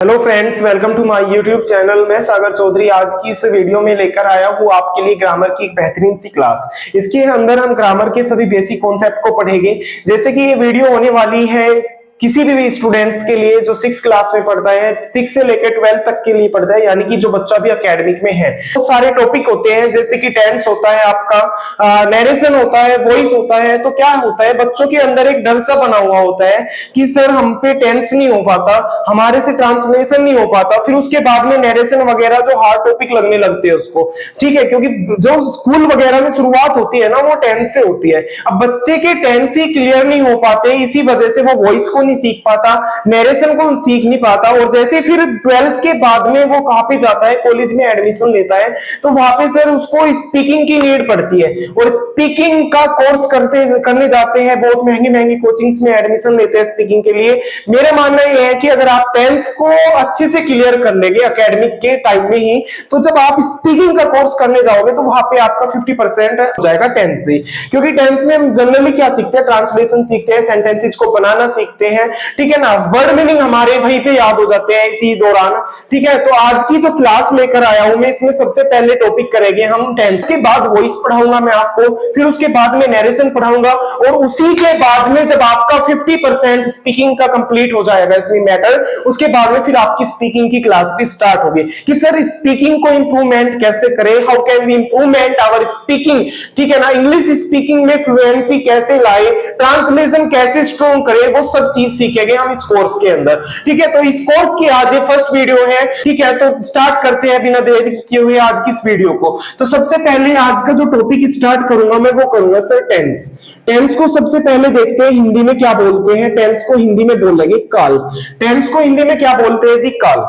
Hello friends, welcome to my YouTube channel. मैं सागर चौधरी आज की इस वीडियो में लेकर आया हूँ आपके लिए ग्रामर की एक बेहतरीन सी क्लास। इसके अंदर हम ग्रामर के सभी बेसिक कॉन्सेप्ट को पढ़ेंगे। जैसे कि ये वीडियो होने वाली है किसी भी स्टूडेंट्स के लिए जो 6 क्लास में पढ़ता है, 6 से लेकर 12 तक के लिए पढ़ता है, यानी कि जो बच्चा भी एकेडमिक में है। तो सारे टॉपिक होते हैं, जैसे कि टेंस होता है, आपका नरेशन होता है, वॉइस होता है। तो क्या होता है, बच्चों के अंदर एक डर सा बना हुआ होता है कि सर हम पे टेंस नहीं हो पाता, हमारे से ट्रांसलेशन नहीं हो पाता, फिर उसके बाद में नरेशन वगैरह जो हार्ड टॉपिक लगने लगते हैं उसको। ठीक है, क्योंकि जो स्कूल वगैरह में शुरुआत होती है ना, वो टेंस से होती है। अब बच्चे के टेंस ही क्लियर नहीं हो पाते, इसी वजह से वो वॉइस को नहीं सीख पाता, नरेशन को सीख नहीं पाता। और जैसे फिर 12th के बाद में वो कहां पे जाता है, कॉलेज में एडमिशन लेता है, तो वहां पे सर उसको स्पीकिंग की नीड पड़ती है। और स्पीकिंग का कोर्स करने जाते हैं, बहुत महंगी महंगी कोचिंग्स में एडमिशन लेते हैं स्पीकिंग के लिए। मेरा मानना यह है कि अगर आप टेंस को अच्छे से क्लियर कर लेंगे एकेडमिक के टाइम में ही, तो जब आप स्पीकिंग का कोर्स करने जाओगे तो वहां पे आपका 50% हो जाएगा टेंस से। क्योंकि टेंस में हम जनरली क्या सीखते हैं, ट्रांसलेशन सीखते हैं, सेंटेंसेस को बनाना सीखते हैं। ठीक है ना, वर्ड मीनिंग हमारे वहीं पे याद हो जाते हैं इसी दौरान। ठीक है, तो आज की जो क्लास लेकर आया हूं मैं, इसमें सबसे पहले टॉपिक करेंगे हम टेंस, के बाद वॉइस पढ़ाऊंगा मैं आपको, फिर उसके बाद में नरेशन पढ़ाऊंगा, और उसी के बाद में जब आपका 50% स्पीकिंग का कंप्लीट हो जाएगा इसमें मैटर, उसके बाद में फिर आपकी स्पीकिंग की क्लास भी स्टार्ट होगी कि सर स्पीकिंग को इंप्रूवमेंट कैसे करें, how can we improvement our speaking. ठीक है ना, इंग्लिश स्पीकिंग में फ्लुएंसी कैसे लाए, ट्रांसलेशन कैसे स्ट्रॉन्ग करें, वो सब चीज सीखेंगे हम इस कोर्स के अंदर। ठीक है, तो इस कोर्स की आज ये फर्स्ट वीडियो है। ठीक है, तो स्टार्ट करते हैं बिना देर किए हुए आज की इस वीडियो को। तो सबसे पहले आज का जो टॉपिक स्टार्ट करूंगा मैं, वो करूंगा सर टेंस। टेंस को सबसे पहले देखते हैं हिंदी में क्या बोलते हैं। टेंस को हिंदी में बोलेंगे काल। टेंस को हिंदी में क्या बोलते हैं जी, काल।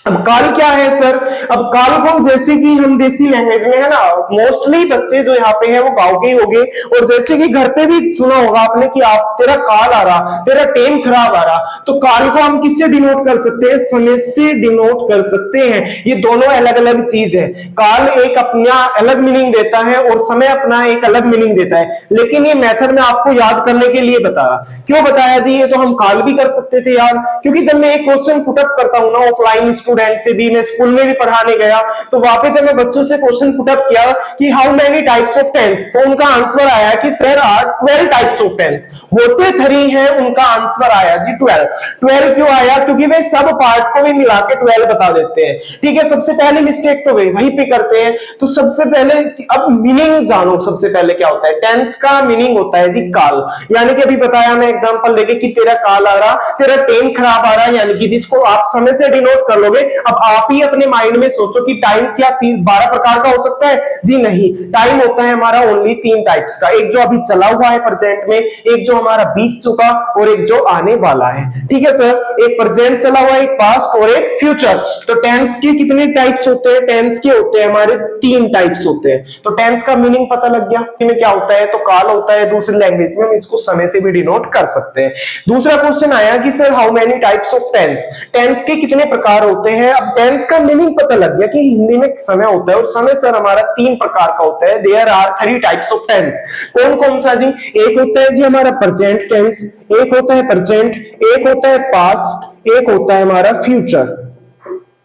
अब काल क्या है सर, अब काल को जैसे कि हम देसी लैंग्वेज में है ना, मोस्टली बच्चे जो यहाँ पे हैं वो गांव के ही होंगे, और जैसे कि घर पे भी सुना होगा आपने कि आप तेरा काल आ रहा, तेरा टेम खराब आ रहा, तो काल को हम किससे डिनोट कर सकते हैं, समय से डिनोट कर सकते हैं। ये दोनों अलग अलग चीज है। काल एक अपना अलग मीनिंग देता है और समय अपना एक अलग मीनिंग देता है, लेकिन ये मेथड मैं आपको याद करने के लिए बताया। क्यों बताया जी, ये तो हम काल भी कर सकते थे यार, क्योंकि जब मैं एक क्वेश्चन पुटअप करता हूं ना ऑफलाइन स्टूडेंट से भी, मैं स्कूल में भी पढ़ाने गया, तो वहां पे जब मैं बच्चों से क्वेश्चन पुटअप किया कि how many types of tense, तो उनका आंसर आया कि sir are 12 types of tense. होते 3 हैं, उनका आंसर आया जी 12। 12 क्यों आया, क्योंकि वे सब पार्ट को भी मिला के 12 बता देते हैं। ठीक है, सबसे पहले मिस्टेक तो वे वहीं पे करते हैं। तो सबसे पहले अब मीनिंग जानो, सबसे पहले क्या होता है, टेंस का मीनिंग होता है जी काल। यानी कि अभी बताया मैं एग्जांपल देके कि तेरा काल आ रहा, तेरा टेम खराब आ रहा, यानी कि जिसको आप समय से डिनोट कर लोगे। अब आप ही अपने माइंड में सोचो कि टाइम क्या 12 प्रकार का हो सकता है जी, नहीं। टाइम होता है हमारा ओनली 3 टाइप्स का, एक जो अभी चला हुआ है प्रेजेंट में, एक जो हमारा बीत चुका, और एक जो आने वाला है। ठीक है सर, एक प्रेजेंट चला हुआ, एक पास्ट और एक फ्यूचर। तो टेंस के कितने टाइप्स होते हैं, टेंस के होते हैं हमारे 3 टाइप्स होते हैं। तो टेंस का मीनिंग पता लग गया कि क्या होता है, तो काल होता है। दूसरी लैंग्वेज में हम इसको समय से भी डिनोट कर सकते हैं। दूसरा क्वेश्चन आया कि sir how many types of tense, tense के कितने प्रकार होते हैं। अब टेंस का मीनिंग पता लग गया कि हिंदी में समय होता है, और समय सर हमारा 3 प्रकार का होता है। There are 3 types of tense. कौन कौन सा जी, एक होता है जी हमारा प्रेजेंट टेंस, एक होता है प्रेजेंट, एक होता है पास्ट, एक होता है हमारा फ्यूचर।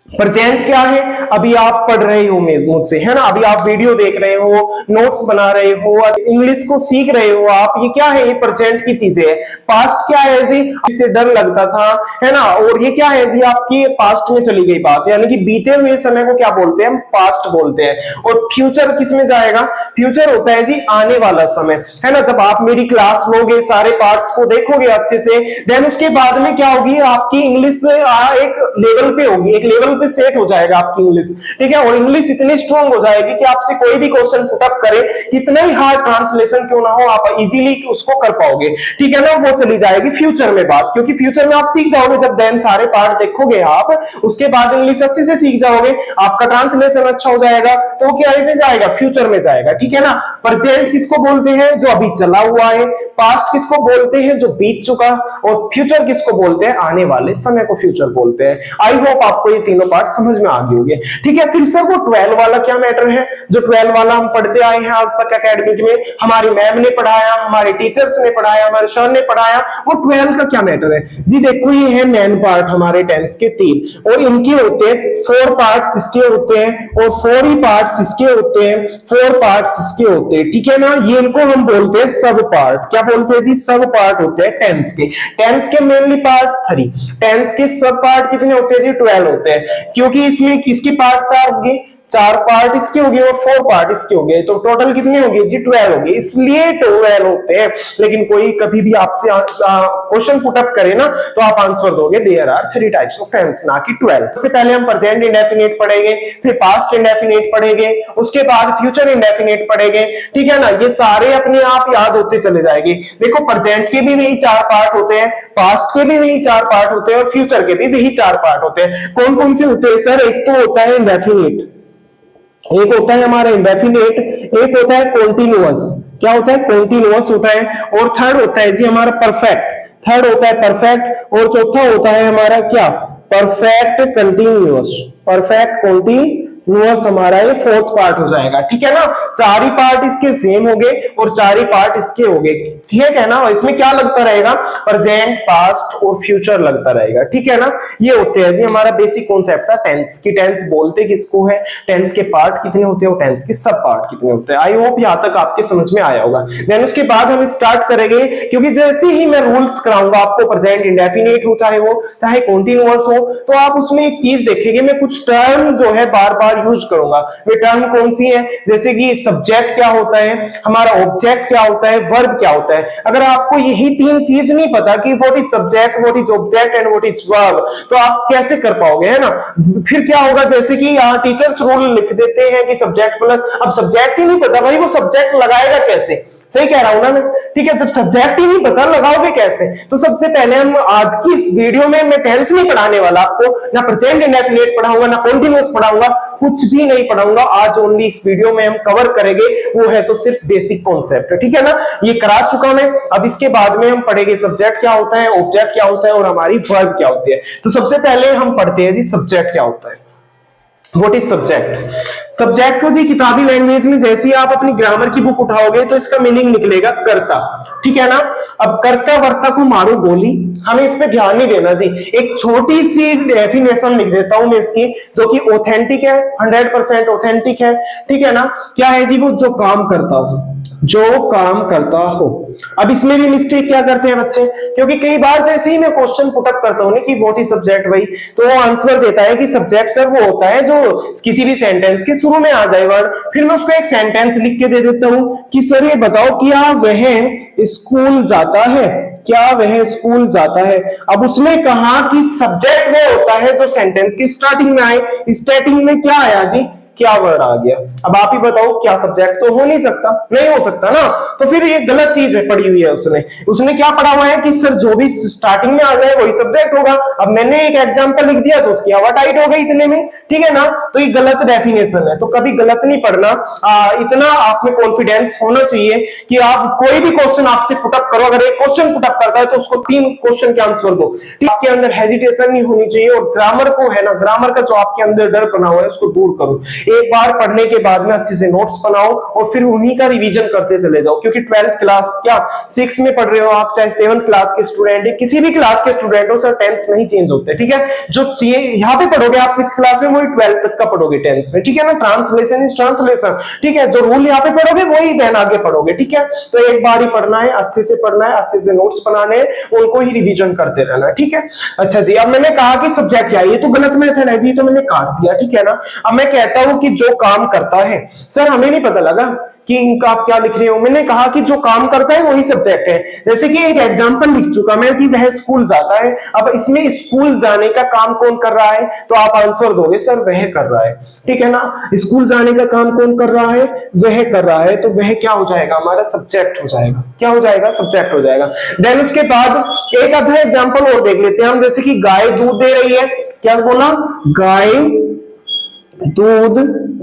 प्रेजेंट क्या है, अभी आप पढ़ रहे हो मुझसे, है ना, अभी आप वीडियो देख रहे हो, नोट्स बना रहे हो, इंग्लिश को सीख रहे हो आप, ये क्या है, ये प्रेजेंट की चीजें है। पास्ट क्या है जी, इससे डर लगता था, है ना, और ये क्या है जी, आपकी पास्ट में चली गई बात, यानी कि बीते हुए समय को क्या बोलते हैं, हम पास्ट बोलते हैं। और फ्यूचर किस में जाएगा, फ्यूचर होता है जी आने वाला समय, है ना। जब आप मेरी क्लास लोगे, सारे पार्ट्स को देखोगे अच्छे से, देन उसके बाद में क्या होगी, आपकी इंग्लिश एक लेवल पे होगी, एक लेवल पे सेट हो जाएगा आपकी इंग्लिश। ठीक है, और इंग्लिश इतनी स्ट्रांग हो जाएगी कि आपसे कोई भी क्वेश्चन पुटअप करे, कितना ही हार्ड ट्रांसलेशन क्यों ना हो, आप इजीली उसको कर पाओगे। ठीक है ना, वो चली जाएगी फ्यूचर में बात, क्योंकि फ्यूचर में आप सीख जाओगे, जब देन सारे पार्ट देखोगे आप, उसके बाद इंग्लिश अच्छे से सीख जाओगे, आपका ट्रांसलेशन अच्छा हो जाएगा, तो क्या में जाएगा, फ्यूचर में जाएगा। ठीक है ना, प्रेजेंट किसको बोलते हैं, जो अभी चला हुआ है। पास्ट किसको बोलते हैं, जो बीत चुका, और फ्यूचर किसको बोलते हैं, आने वाले समय को फ्यूचर बोलते हैं। आई होप आपको ये तीनों पार्ट समझ में आ गए होंगे। ठीक है, फिर सर वो 12 वाला क्या मैटर है, जो 12 वाला हम पढ़ते आए हैं आज तक एकेडमिक में, हमारी मैम ने पढ़ाया, हमारे टीचर्स ने पढ़ाया, हमारे सर ने पढ़ाया, वो 12 का क्या मैटर है जी। देखो ये है मेन पार्ट हमारे टेंस के 3, और इनके होते हैं 4 पार्ट्स इसके होते हैं, और 4 ही पार्ट्स इसके होते हैं, 4 पार्ट्स इसके होते हैं। ठीक है ना, ये इनको हम बोलते हैं सब पार्ट। क्या बोलते हैं जी, सब पार्ट होते हैं टेंस के। टेंस के मेनली पार्ट 3, टेंस के सब पार्ट कितने होते हैं जी, 12 होते हैं, क्योंकि इसमें किसके पार्ट 4 होंगे, 4 पार्ट इसके हो गए और 4 पार्ट इसके हो गए, तो टोटल कितने हो गए जी, 12 हो गए, इसलिए 12 होते हैं। लेकिन कोई कभी भी आपसे क्वेश्चन पुट अप करे ना, तो आप आंसर दोगे there are 3 types of tense, ना कि 12। सबसे पहले हम प्रेजेंट इंडेफिनिट पढ़ेंगे, फिर पास्ट इंडेफिनिट पढ़ेंगे, उसके बाद फ्यूचर इंडेफिनिट पढ़ेंगे। ठीक है ना, ये सारे अपने आप याद होते चले जाएंगे। देखो प्रेजेंट के भी वही 4 पार्ट होते हैं, पास्ट के भी वही 4 पार्ट होते हैं, और फ्यूचर के भी वही 4 पार्ट होते हैं। कौन कौन से होते हैं सर, एक तो होता है इंडेफिनिट, एक होता है हमारा इंडेफिनिट, एक होता है कॉन्टिन्यूअस। क्या होता है, कॉन्टिन्यूअस होता है, और थर्ड होता है जी हमारा परफेक्ट, थर्ड होता है परफेक्ट, और चौथा होता है हमारा क्या, परफेक्ट कंटिन्यूअस, परफेक्ट कंटिन्यूअस हमारा ये 4th पार्ट हो जाएगा। ठीक है ना, 4 ही पार्ट इसके सेम हो गए और 4 ही पार्ट इसके हो गए। ठीक है ना, इसमें क्या लगता रहेगा, प्रेजेंट, पास्ट और फ्यूचर लगता रहेगा। ठीक है ना, ये होते हैं जी हमारा बेसिक कॉन्सेप्ट था टेंस की। टेंस बोलते किसको है, टेंस के पार्ट कितने होते हैं और टेंस के सब पार्ट कितने होते हैं। आई होप यहां तक आपके समझ में आया होगा। देन उसके बाद हम स्टार्ट करेंगे, क्योंकि जैसे ही मैं रूल्स कराऊंगा आपको, प्रेजेंट इंडेफिनिट हो चाहे कॉन्टिन्यूअस हो, तो आप उसमें एक चीज देखेंगे, मैं कुछ टर्म जो है बार बार यूज करूंगा। वे टर्म कौन सी है, जैसे कि सब्जेक्ट क्या होता है, हमारा ऑब्जेक्ट क्या होता है, वर्ब क्या होता है। अगर आपको यही 3 चीज नहीं पता कि what is subject, what is object and what is verb, तो आप कैसे कर पाओगे, है ना। फिर क्या होगा, जैसे कि यहाँ टीचर्स रूल लिख देते हैं कि सब्जेक्ट प्लस, अब सब्जेक्ट ही नहीं पता भाई, वो सब्जेक्ट लगाएगा कैसे, सही कह रहा हूं ना मैं। ठीक है, जब सब्जेक्ट ही नहीं पता लगाओगे कैसे। तो सबसे पहले हम आज की इस वीडियो में, मैं टेंस नहीं पढ़ाने वाला आपको, ना प्रेजेंट इंडेफिनिट पढ़ाऊंगा, ना कॉन्टिन्यूअस पढ़ाऊंगा, कुछ भी नहीं पढ़ाऊंगा। आज ओनली इस वीडियो में हम कवर करेंगे वो है तो सिर्फ बेसिक कॉन्सेप्ट। ठीक है ना, ये करा चुका मैं। अब इसके बाद में हम पढ़ेंगे सब्जेक्ट क्या होता है, ऑब्जेक्ट क्या होता है, और हमारी वर्ब क्या होती है। तो सबसे पहले हम पढ़ते हैं जी सब्जेक्ट क्या होता है। What is subject? सब्जेक्ट को जी किताबी लैंग्वेज में जैसे ही आप अपनी ग्रामर की बुक उठाओगे तो इसका मीनिंग निकलेगा कर्ता। ठीक है ना, अब कर्ता वर्ता को मारो गोली, हमें इस पे ध्यान नहीं देना जी। एक छोटी सी डेफिनेशन लिख देता हूं मैं इसकी, जो कि ऑथेंटिक है, 100% ऑथेंटिक है। ठीक है ना, क्या है जी, वो जो काम करता हो, जो काम करता हो। अब इसमें भी मिस्टेक क्या करते हैं बच्चे, क्योंकि कई बार जैसे ही मैं क्वेश्चन पुट अप करता हूं ना कि व्हाट इज सब्जेक्ट भाई, तो वो आंसर देता है कि सब्जेक्ट सर वो होता है जो किसी भी सेंटेंस के शुरू में आ जाए वर्ड। फिर मैं उसको एक सेंटेंस लिख के दे देता हूं कि सर ये बताओ क्या वह स्कूल जाता है, क्या वह स्कूल जाता है। अब उसने कहा कि सब्जेक्ट वो होता है जो सेंटेंस की स्टार्टिंग में आए, स्टार्टिंग में क्या आया जी, क्या वर्ड आ गया। अब आप ही बताओ, क्या सब्जेक्ट तो हो नहीं सकता, नहीं हो सकता ना, तो फिर ये गलत चीज है पढ़ी हुई है उसने क्या पढ़ा हुआ है कि सर जो भी स्टार्टिंग में आ जाए वही सब्जेक्ट होगा। अब मैंने एक एग्जांपल लिख दिया तो उसकी हवा टाइट हो गई इतने में। ठीक है ना, तो ये गलत डेफिनेशन है, तो कभी गलत नहीं पढ़ना। इतना आप में कॉन्फिडेंस होना चाहिए कि आप कोई भी क्वेश्चन आपसे पुटअप करो, अगर एक क्वेश्चन पुटअप करता है तो उसको 3 क्वेश्चन के आंसर दो। आपके अंदर हेजिटेशन नहीं होनी चाहिए, और ग्रामर को है ना, ग्रामर का जो आपके अंदर डर बना हुआ है उसको दूर करो। एक बार पढ़ने के बाद में अच्छे से नोट्स बनाओ और फिर उन्हीं का रिवीजन करते चले जाओ, क्योंकि 12th क्लास क्या 6 में पढ़ रहे हो आप, चाहे 7th क्लास के स्टूडेंट है, किसी भी क्लास के स्टूडेंट हो, सर टेंस नहीं चेंज होते। ठीक है, जो यहाँ पे पढ़ोगे आप 6th क्लास में, वही 12th तक का पढ़ोगे टेंस में। ठीक है ना, ट्रांसलेशन इज ट्रांसलेशन। ठीक है, जो रूल यहाँ पे पढ़ोगे वही देन आगे पढ़ोगे। ठीक है, तो एक बार ही पढ़ना है, अच्छे से पढ़ना है, अच्छे से नोट्स बनाने, उनको ही रिवीजन करते रहना है। ठीक है, अच्छा जी, अब मैंने कहा कि सब्जेक्ट क्या है, ये तो गलत मेथड है जी, तो मैंने काट दिया। ठीक है ना, अब मैं कहता हूं कि जो काम करता है, सर हमें नहीं पता लगा कि इनका आप क्या लिख रहे हो। मैंने कहा कि जो काम करता है वही सब्जेक्ट है। जैसे कि एक एग्जांपल लिख चुका मैं कि वह स्कूल जाता है। अब इसमें स्कूल जाने का काम कौन कर रहा है, तो आप आंसर दोगे सर वह कर रहा है। ठीक है ना, स्कूल जाने का काम कौन कर रहा है, वह कर रहा है, तो वह क्या हो जाएगा, हमारा सब्जेक्ट हो जाएगा। क्या हो जाएगा, सब्जेक्ट हो जाएगा। देन उसके बाद एक आधा एग्जांपल और देख लेते हैं हम, जैसे कि गाय दूध दे रही है। क्या बोला, गाय दूध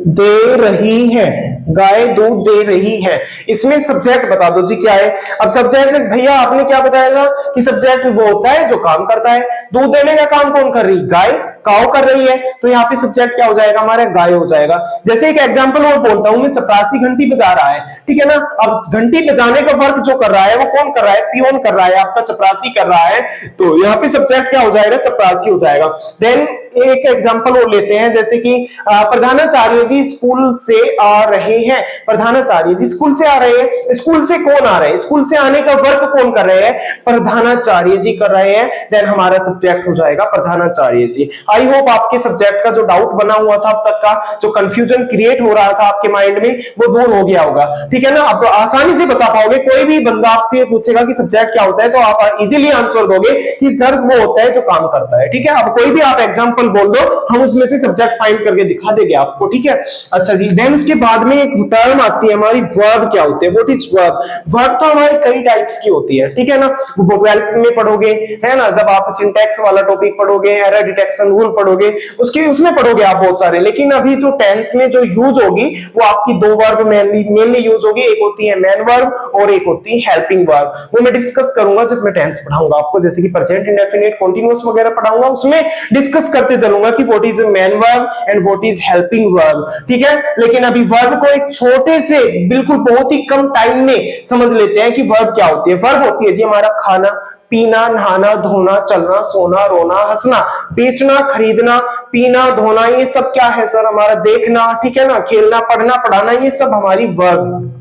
दे रही है। गाय दूध दे रही है। इसमें सब्जेक्ट बता दो जी क्या है। अब सब्जेक्ट भैया आपने क्या बताया कि सब्जेक्ट वो होता है जो काम करता है। दूध देने का काम कौन कर रही? गाय, काऊ कर रही है, तो यहाँ पे सब्जेक्ट क्या हो जाएगा हमारा? गाय हो जाएगा। जैसे एक एग्जांपल और बोलता हूं मैं, चपरासी घंटी बजा रहा है, ठीक है ना। अब घंटी बजाने का वर्क जो कर रहा है वो कौन कर रहा है? पियोन कर रहा है, आपका चपरासी कर रहा है, तो यहाँ पे सब्जेक्ट क्या हो जाएगा? चपरासी हो जाएगा। देन एक एग्जांपल और लेते हैं, जैसे कि प्रधानाचार्य जी स्कूल से आ रहे हैं। प्रधानाचार्य जी स्कूल से आ रहे हैं, स्कूल से कौन आ रहे हैं? स्कूल से आने का वर्क कौन कर रहे हैं? प्रधानाचार्य जी कर रहे हैं। देन हमारा सब्जेक्ट हो जाएगा प्रधानाचार्य जी। आई होप आपके सब्जेक्ट का जो डाउट बना हुआ था अब तक का, जो कंफ्यूजन क्रिएट हो रहा था आपके माइंड में, वो दूर हो गया होगा, ठीक है ना। अब आसानी से बता पाओगे। कोई भी बंदा आपसे पूछेगा कि सब्जेक्ट क्या होता है तो आप इजीली आंसर दोगे कि सर वो होता है जो काम करता है, ठीक है। अब कोई भी आप एग्जांपल बोल दो, हम उसमें से सब्जेक्ट फाइंड करके दिखा देंगे आपको, ठीक है। अच्छा जी, देन उसके बाद में एक टर्म आती है हमारी वर्ब। क्या होते हैं? What is verb? वर्ब तो हमारे कई टाइप्स की होती है, ठीक है ना। वो 12th में पढ़ोगे, है ना, जब आप सिंटैक्स वाला टॉपिक पढ़ोगे, एरर डिटेक्शन रूल पढ़ोगे, उसमें पढ़ोगे आप बहुत सारे। लेकिन अभी जो टेंस में जो यूज होगी वो आपकी दो वर्ब मेनली यूज होगी। एक होती है मेन वर्ब और एक होती है हेल्पिंग वर्ब। वो मैं डिस्कस करूंगा जब मैं टेंस पढ़ाऊंगा आपको, जैसे कि प्रेजेंट इंडेफिनिट कंटीन्यूअस वगैरह पढ़ाऊंगा, उसमें डिस्कस करते चलूंगा कि what is main verb and what is helping verb, ठीक है। लेकिन अभी वर्ब को एक छोटे से बिल्कुल बहुत ही कम टाइम में समझ लेते हैं कि वर्ब क्या होती है। वर्ब होती है जी हमारा खाना, पीना, नहाना, धोना, चलना, सोना, रोना, हंसना, बेचना, खरीदना, पीना, धोना, ये सब क्या है सर? हमारा देखना, ठीक है ना, खेलना, पढ़ना, पढ़ाना, ये सब हमारी वर्ब,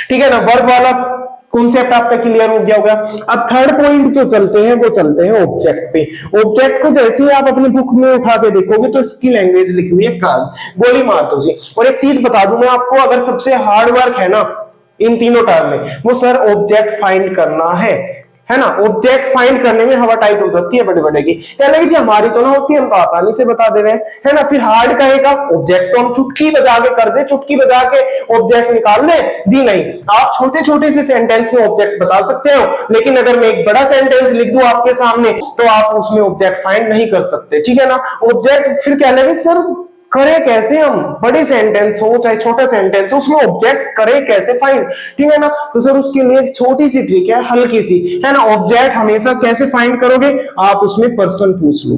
ठीक है ना। वर्ब वाला कॉन्सेप्ट आपका क्लियर हो गया होगा। अब थर्ड पॉइंट जो चलते हैं वो चलते हैं ऑब्जेक्ट पे। ऑब्जेक्ट को जैसे ही आप अपने बुक में उठा के देखोगे तो इसकी लैंग्वेज लिखी हुई है काल, गोली मार दो जी। और एक चीज बता दूं मैं आपको, अगर सबसे हार्ड वर्क है ना इन तीनों टर्म में, वो सर ऑब्जेक्ट फाइंड करना है ना। ऑब्जेक्ट फाइंड करने में हवा टाइट हो जाती है बड़े बड़े की, कहने की हमारी तो ना होती है, हम तो आसानी से बता दे रहे हैं, है ना। फिर हार्ड कहेगा ऑब्जेक्ट तो हम चुटकी बजा के कर दे, चुटकी बजा के ऑब्जेक्ट निकाल दे जी। नहीं, आप छोटे छोटे से सेंटेंस में ऑब्जेक्ट बता सकते हो, लेकिन अगर मैं एक बड़ा सेंटेंस लिख दूं आपके सामने तो आप उसमें ऑब्जेक्ट फाइंड नहीं कर सकते, ठीक है ना। ऑब्जेक्ट फिर कहने की सर करें कैसे हम? बड़े सेंटेंस हो चाहे छोटा सेंटेंस हो, उसमें ऑब्जेक्ट करें कैसे फाइंड, ठीक है ना। तो सर उसके लिए एक छोटी सी ट्रिक है, हल्की सी, है ना। ऑब्जेक्ट हमेशा कैसे फाइंड करोगे? आप उसमें पर्सन पूछ लो,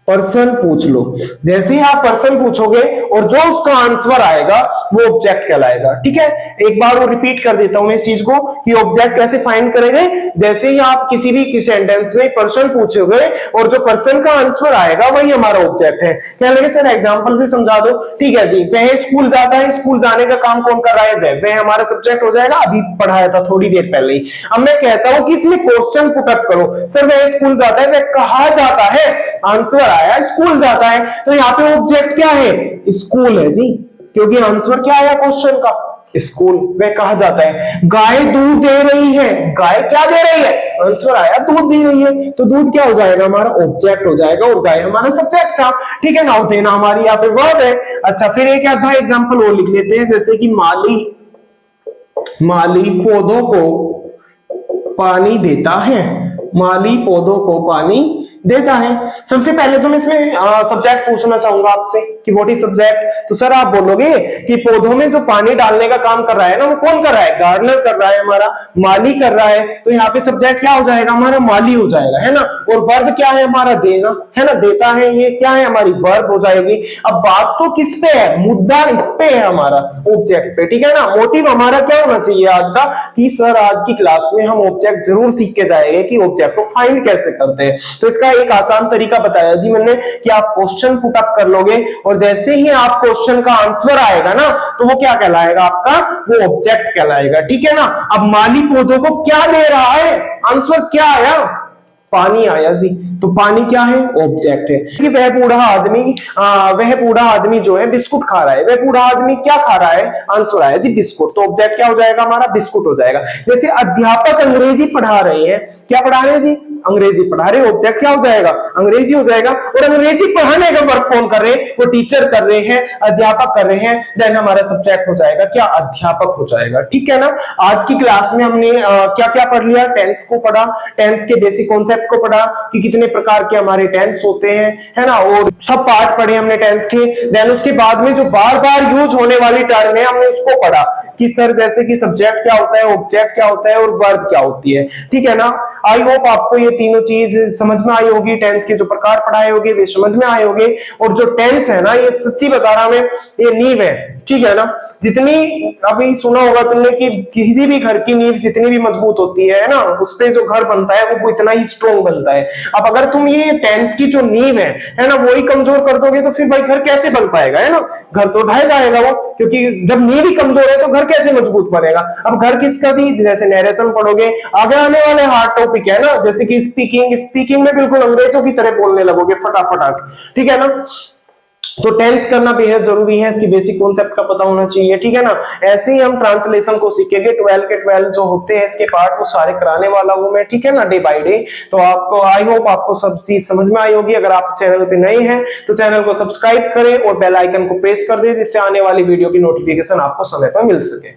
पर्सन पूछ लो। जैसे ही आप पर्सन पूछोगे और जो उसका आंसर आएगा वो ऑब्जेक्ट कहलाएगा, ठीक है। एक बार वो रिपीट कर देता हूं मैं इस चीज को कि ऑब्जेक्ट कैसे फाइंड करेंगे। जैसे ही आप किसी भी सेंटेंस में पर्सन पूछोगे और जो पर्सन का आंसर आएगा वही हमारा ऑब्जेक्ट है। क्या लगे सर एग्जांपल से समझा दो? ठीक है जी, वह स्कूल जाता है, स्कूल जाने का काम कौन कर रहा है? वह हमारा सब्जेक्ट हो जाएगा, अभी पढ़ाया था थोड़ी देर पहले ही। अब मैं कहता हूं कि इसमें क्वेश्चन पुट अप करो, सर वह स्कूल जाता है, वह कहाँ जाता है? आंसर आया स्कूल जाता है, तो यहाँ पे ऑब्जेक्ट क्या है? स्कूल है जी, क्योंकि आंसर क्या आया क्वेश्चन का? स्कूल। वह कहा जाता है गाय दूध दे रही है, गाय क्या दे रही है? आंसर आया दूध दे रही है, तो दूध क्या हो जाएगा? हमारा ऑब्जेक्ट हो जाएगा और गाय हमारा सब्जेक्ट था, ठीक है ना। देना हमारी यहाँ पे वर्ब है। अच्छा, फिर एक आधा एग्जांपल और लिख लेते हैं, जैसे कि माली पौधों को पानी देता है, माली पौधों को पानी देता है। सबसे पहले तो मैं इसमें सब्जेक्ट पूछना चाहूंगा आपसे कि व्हाट इज सब्जेक्ट। तो सर आप बोलोगे कि पौधों में जो पानी डालने का काम कर रहा है ना वो कौन कर रहा है? गार्डनर कर रहा है, हमारा माली कर रहा है। तो यहाँ पे सब्जेक्ट क्या हो जाएगा? हमारा माली हो जाएगा, है ना। और वर्ब क्या है? हमारा देना, है ना, देता है, ये क्या है? हमारी वर्ब हो जाएगी। अब बात तो किस पे है? मुद्दा इस पे है हमारा, ऑब्जेक्ट पे, ठीक है ना। मोटिव हमारा क्या होना चाहिए आज का कि सर आज की क्लास में हम ऑब्जेक्ट जरूर सीख के जाएंगे कि ऑब्जेक्ट को फाइंड कैसे करते हैं। तो इसका एक आसान तरीका बताया जी मैंने कि आप क्वेश्चन पुट अप कर लोगे और जैसे ही आप क्वेश्चन का आंसर आएगा ना तो वो क्या कहलाएगा? आपका वो ऑब्जेक्ट कहलाएगा, ठीक है ना। अब माली पौधों को क्या दे रहा है? आंसर क्या आया? पानी आया जी। तो पानी क्या है? ऑब्जेक्ट है। कि वह बूढ़ा आदमी जो है बिस्कुट खा रहा है, वह बूढ़ा आदमी क्या खा रहा है? आंसर आया जी बिस्कुट। तो ऑब्जेक्ट क्या हो जाएगा? हमारा बिस्कुट हो जाएगा। जैसे अध्यापक अंग्रेजी पढ़ा रहे हैं, क्या पढ़ा रहे हैं जी? अंग्रेजी पढ़ा रहे, ऑब्जेक्ट क्या हो जाएगा, अंग्रेजी हो जाएगा। और अंग्रेजी पढ़ाने का वर्क कौन कर रहे हैं, वो टीचर कर रहे हैं, अध्यापक कर रहे हैं, देन हमारा सब्जेक्ट हो जाएगा क्या, अध्यापक हो जाएगा। ठीक है ना। आज की क्लास में हमने क्या क्या पढ़ लिया, टेंस को पढ़ा, टेंस के बेसिक कॉन्सेप्ट को पढ़ा कि कितने प्रकार के हमारे टेंस होते हैं, है ना, और सब पार्ट पढ़े हमने टेंस के। देन उसके बाद में जो बार बार यूज होने वाली टर्म है हमने उसको पढ़ा कि सर जैसे कि सब्जेक्ट क्या होता है, ऑब्जेक्ट क्या होता है और वर्ब क्या होती है। ठीक है ना। आई होप आपको ये तीनों चीज समझ में आई होगी, टेंस के जो प्रकार पढ़ाए होंगे वे समझ में आए होंगे। और जो टेंस है ना, ये सच्ची बता रहा मैं, ये नींव है। ठीक है ना। जितनी अभी सुना होगा तुमने कि किसी भी घर की नींव जितनी भी मजबूत होती है ना, उस पे जो घर बनता है वो इतना ही स्ट्रॉन्ग बनता है। अब अगर तुम ये टेंस की जो नींव है ना, वो ही कमजोर कर दोगे तो फिर भाई घर कैसे बन पाएगा, है ना, घर तो ढह जाएगा वो, क्योंकि जब नींव ही कमजोर है तो घर कैसे मजबूत बनेगा। अब घर किसका सी, जैसे नरेशन पढ़ोगे, आगे आने वाले हार्ड टॉपिक है ना, जैसे कि स्पीकिंग में बिल्कुल अंग्रेजों की तरह बोलने लगोगे फटाफट। ठीक है ना। तो टेंस करना बेहद जरूरी है, इसकी बेसिक कॉन्सेप्ट का पता होना चाहिए। ठीक है ना। ऐसे ही हम ट्रांसलेशन को सीखेंगे, 12 के 12 जो होते हैं इसके पार्ट वो सारे कराने वाला हूं मैं। ठीक है ना, डे बाय डे। तो आपको आई होप आपको सब चीज समझ में आई होगी। अगर आप चैनल पे नए हैं तो चैनल को सब्सक्राइब करें और बेल आइकन को प्रेस कर दें, जिससे आने वाली वीडियो की नोटिफिकेशन आपको समय पर मिल सके।